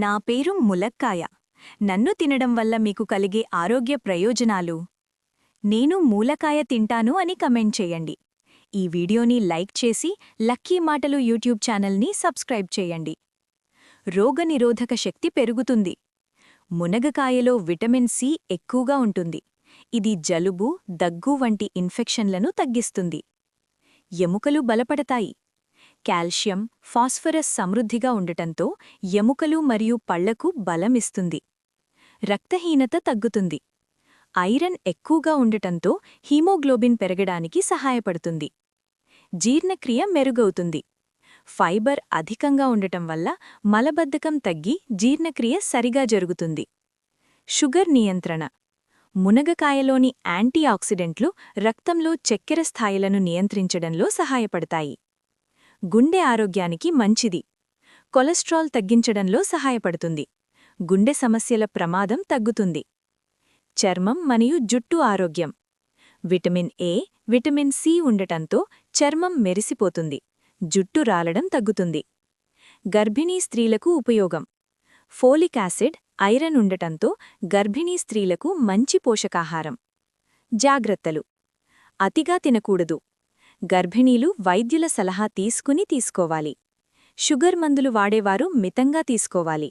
నా పేరు ములక్కాయ. నన్ను తినడం వల్ల మీకు కలిగే ఆరోగ్య ప్రయోజనాలు. నేను మూలకాయ తింటాను అని కమెంట్ చేయండి. ఈ వీడియోని లైక్ చేసి లక్కీ మాటలు యూట్యూబ్ ఛానల్ని సబ్స్క్రైబ్ చేయండి. రోగనిరోధక శక్తి పెరుగుతుంది. మునగకాయలో విటమిన్ సి ఎక్కువగా ఉంటుంది. ఇది జలుబు, దగ్గు వంటి ఇన్ఫెక్షన్లను తగ్గిస్తుంది. ఎముకలు బలపడతాయి. కాల్షియం, ఫాస్ఫరస్ సమృద్ధిగా ఉండటంతో ఎముకలు మరియు పళ్లకు బలమిస్తుంది. రక్తహీనత తగ్గుతుంది. ఐరన్ ఎక్కువగా ఉండటంతో హీమోగ్లోబిన్ పెరగడానికి సహాయపడుతుంది. జీర్ణక్రియ మెరుగవుతుంది. ఫైబర్ అధికంగా ఉండటం వల్ల మలబద్ధకం తగ్గి జీర్ణక్రియ సరిగా జరుగుతుంది. షుగర్ నియంత్రణ. మునగకాయలోని యాంటీఆక్సిడెంట్లు రక్తంలో చక్కెర స్థాయిలను నియంత్రించడంలో సహాయపడతాయి. గుండె ఆరోగ్యానికి మంచిది. కొలెస్ట్రాల్ తగ్గించడంలో సహాయపడుతుంది. గుండె సమస్యల ప్రమాదం తగ్గుతుంది. చర్మం మరియు జుట్టు ఆరోగ్యం. విటమిన్ ఏ, విటమిన్ సి ఉండటంతో చర్మం మెరిసిపోతుంది. జుట్టు రాలడం తగ్గుతుంది. గర్భిణీ స్త్రీలకు ఉపయోగం. ఫోలిక్ యాసిడ్, ఐరన్ ఉండటంతో గర్భిణీ స్త్రీలకు మంచి పోషకాహారం. జాగ్రత్తలు. అతిగా తినకూడదు. గర్భిణీలు వైద్యుల సలహా తీసుకుని తీసుకోవాలి. షుగర్ మందులు వాడేవారు మితంగా తీసుకోవాలి.